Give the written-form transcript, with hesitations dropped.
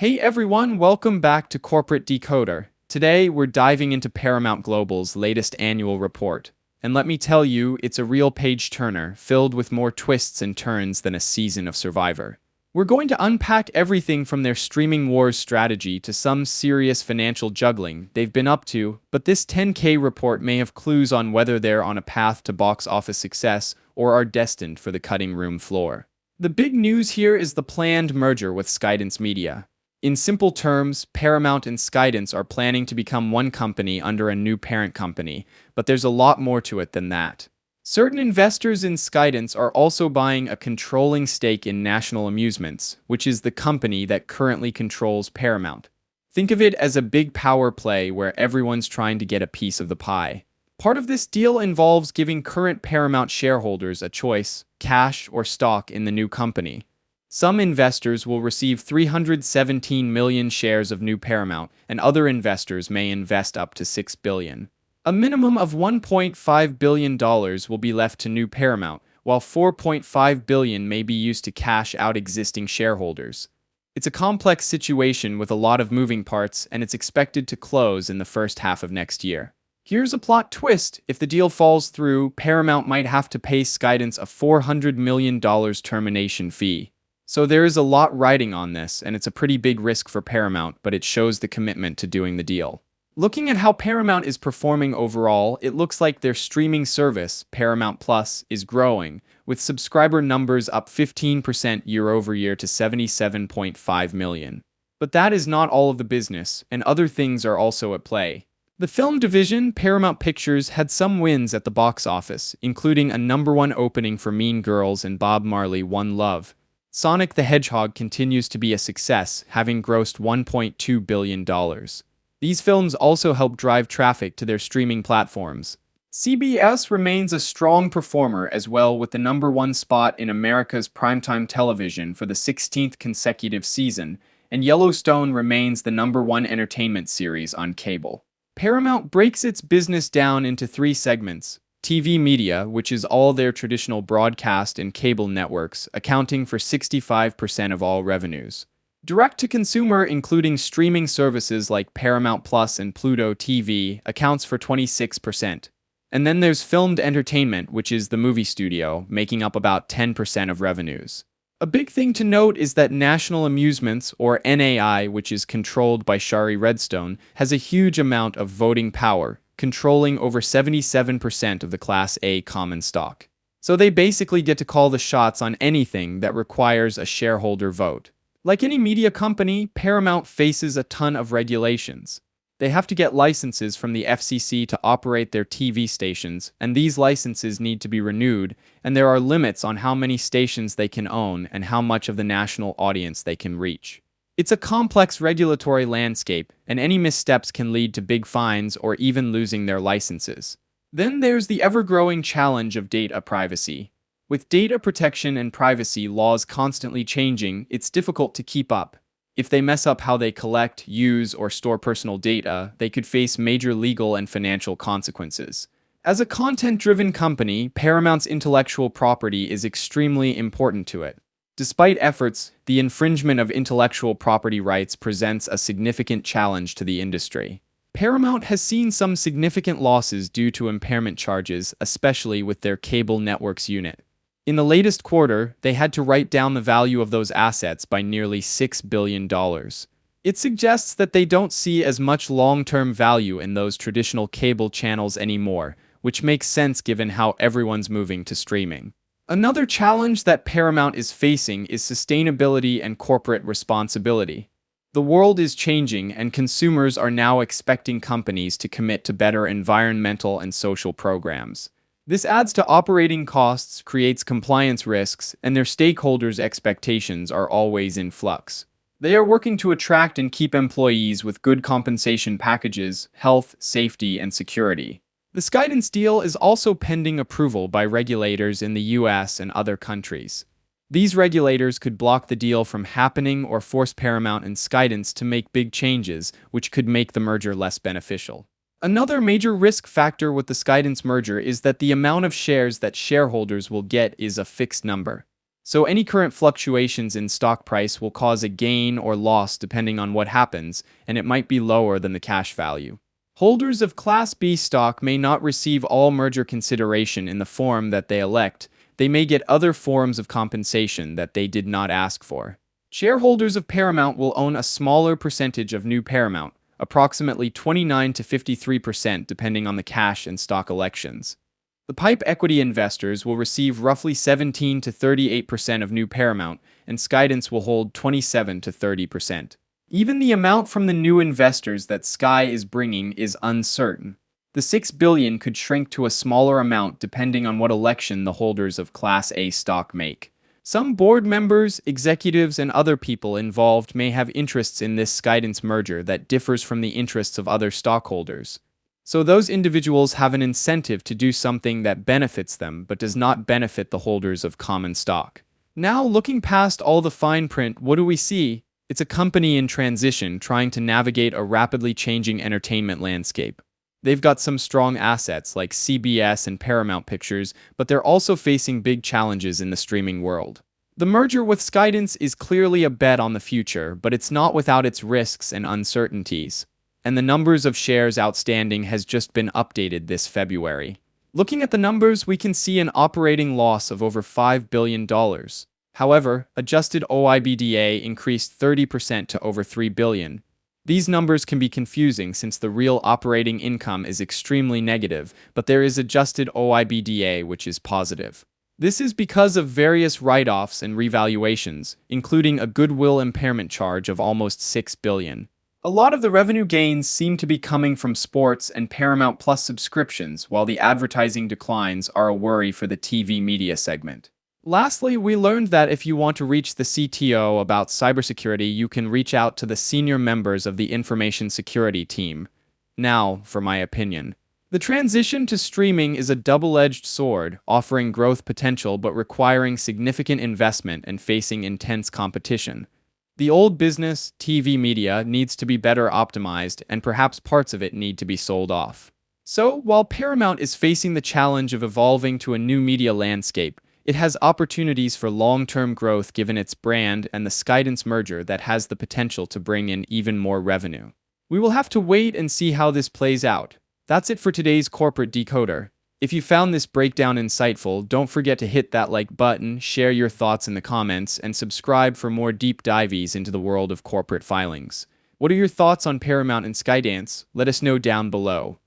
Hey everyone, welcome back to Corporate Decoder. Today, we're diving into Paramount Global's latest annual report. And let me tell you, it's a real page-turner, filled with more twists and turns than a season of Survivor. We're going to unpack everything from their streaming wars strategy to some serious financial juggling they've been up to, but this 10K report may have clues on whether they're on a path to box office success or are destined for the cutting room floor. The big news here is the planned merger with Skydance Media. In simple terms, Paramount and Skydance are planning to become one company under a new parent company, but there's a lot more to it than that. Certain investors in Skydance are also buying a controlling stake in National Amusements, which is the company that currently controls Paramount. Think of it as a big power play where everyone's trying to get a piece of the pie. Part of this deal involves giving current Paramount shareholders a choice, cash or stock in the new company. Some investors will receive 317 million shares of new Paramount, and other investors may invest up to $6 billion. A minimum of $1.5 billion will be left to new Paramount, while $4.5 billion may be used to cash out existing shareholders. It's a complex situation with a lot of moving parts, and it's expected to close in the first half of next year. Here's a plot twist. If the deal falls through, Paramount might have to pay Skydance a $400 million termination fee. So there is a lot riding on this, and it's a pretty big risk for Paramount, but it shows the commitment to doing the deal. Looking at how Paramount is performing overall, it looks like their streaming service, Paramount Plus, is growing, with subscriber numbers up 15% year-over-year to 77.5 million. But that is not all of the business, and other things are also at play. The film division, Paramount Pictures, had some wins at the box office, including a #1 opening for Mean Girls and Bob Marley: One Love. Sonic the Hedgehog continues to be a success, having grossed $1.2 billion. These films also help drive traffic to their streaming platforms. CBS remains a strong performer as well, with the #1 spot in America's primetime television for the 16th consecutive season, and Yellowstone remains the #1 entertainment series on cable. Paramount breaks its business down into three segments: TV media, which is all their traditional broadcast and cable networks, accounting for 65% of all revenues. Direct-to-consumer, including streaming services like Paramount Plus and Pluto TV, accounts for 26%. And then there's filmed entertainment, which is the movie studio, making up about 10% of revenues. A big thing to note is that National Amusements, or NAI, which is controlled by Shari Redstone, has a huge amount of voting power, controlling over 77% of the Class A common stock. So they basically get to call the shots on anything that requires a shareholder vote. Like any media company, Paramount faces a ton of regulations. They have to get licenses from the FCC to operate their TV stations, and these licenses need to be renewed, and there are limits on how many stations they can own and how much of the national audience they can reach. It's a complex regulatory landscape, and any missteps can lead to big fines or even losing their licenses. Then there's the ever-growing challenge of data privacy. With data protection and privacy laws constantly changing, it's difficult to keep up. If they mess up how they collect, use, or store personal data, they could face major legal and financial consequences. As a content-driven company, Paramount's intellectual property is extremely important to it. Despite efforts, the infringement of intellectual property rights presents a significant challenge to the industry. Paramount has seen some significant losses due to impairment charges, especially with their cable networks unit. In the latest quarter, they had to write down the value of those assets by nearly $6 billion. It suggests that they don't see as much long-term value in those traditional cable channels anymore, which makes sense given how everyone's moving to streaming. Another challenge that Paramount is facing is sustainability and corporate responsibility. The world is changing, and consumers are now expecting companies to commit to better environmental and social programs. This adds to operating costs, creates compliance risks, and their stakeholders' expectations are always in flux. They are working to attract and keep employees with good compensation packages, health, safety, and security. The Skydance deal is also pending approval by regulators in the US and other countries. These regulators could block the deal from happening or force Paramount and Skydance to make big changes, which could make the merger less beneficial. Another major risk factor with the Skydance merger is that the amount of shares that shareholders will get is a fixed number. So any current fluctuations in stock price will cause a gain or loss depending on what happens, and it might be lower than the cash value. Holders of Class B stock may not receive all merger consideration in the form that they elect. They may get other forms of compensation that they did not ask for. Shareholders of Paramount will own a smaller percentage of new Paramount, approximately 29 to 53% depending on the cash and stock elections. The PIPE equity investors will receive roughly 17 to 38% of new Paramount, and Skydance will hold 27 to 30%. Even the amount from the new investors that Sky is bringing is uncertain. The $6 billion could shrink to a smaller amount depending on what election the holders of Class A stock make. Some board members, executives, and other people involved may have interests in this Skydance merger that differs from the interests of other stockholders. So those individuals have an incentive to do something that benefits them but does not benefit the holders of common stock. Now, looking past all the fine print, what do we see? It's a company in transition trying to navigate a rapidly changing entertainment landscape. They've got some strong assets like CBS and Paramount Pictures, but they're also facing big challenges in the streaming world. The merger with Skydance is clearly a bet on the future, but it's not without its risks and uncertainties. And the numbers of shares outstanding has just been updated this February. Looking at the numbers, we can see an operating loss of over $5 billion. However, adjusted OIBDA increased 30% to over $3 billion. These numbers can be confusing since the real operating income is extremely negative, but there is adjusted OIBDA which is positive. This is because of various write-offs and revaluations, including a goodwill impairment charge of almost $6 billion. A lot of the revenue gains seem to be coming from sports and Paramount Plus subscriptions, while the advertising declines are a worry for the TV media segment. Lastly, we learned that if you want to reach the CTO about cybersecurity, you can reach out to the senior members of the information security team. Now, for my opinion. The transition to streaming is a double-edged sword, offering growth potential but requiring significant investment and facing intense competition. The old business, TV media, needs to be better optimized, and perhaps parts of it need to be sold off. So, while Paramount is facing the challenge of evolving to a new media landscape, it has opportunities for long-term growth given its brand and the Skydance merger that has the potential to bring in even more revenue. We will have to wait and see how this plays out. That's it for today's Corporate Decoder. If you found this breakdown insightful, don't forget to hit that like button, share your thoughts in the comments, and subscribe for more deep dives into the world of corporate filings. What are your thoughts on Paramount and Skydance? Let us know down below.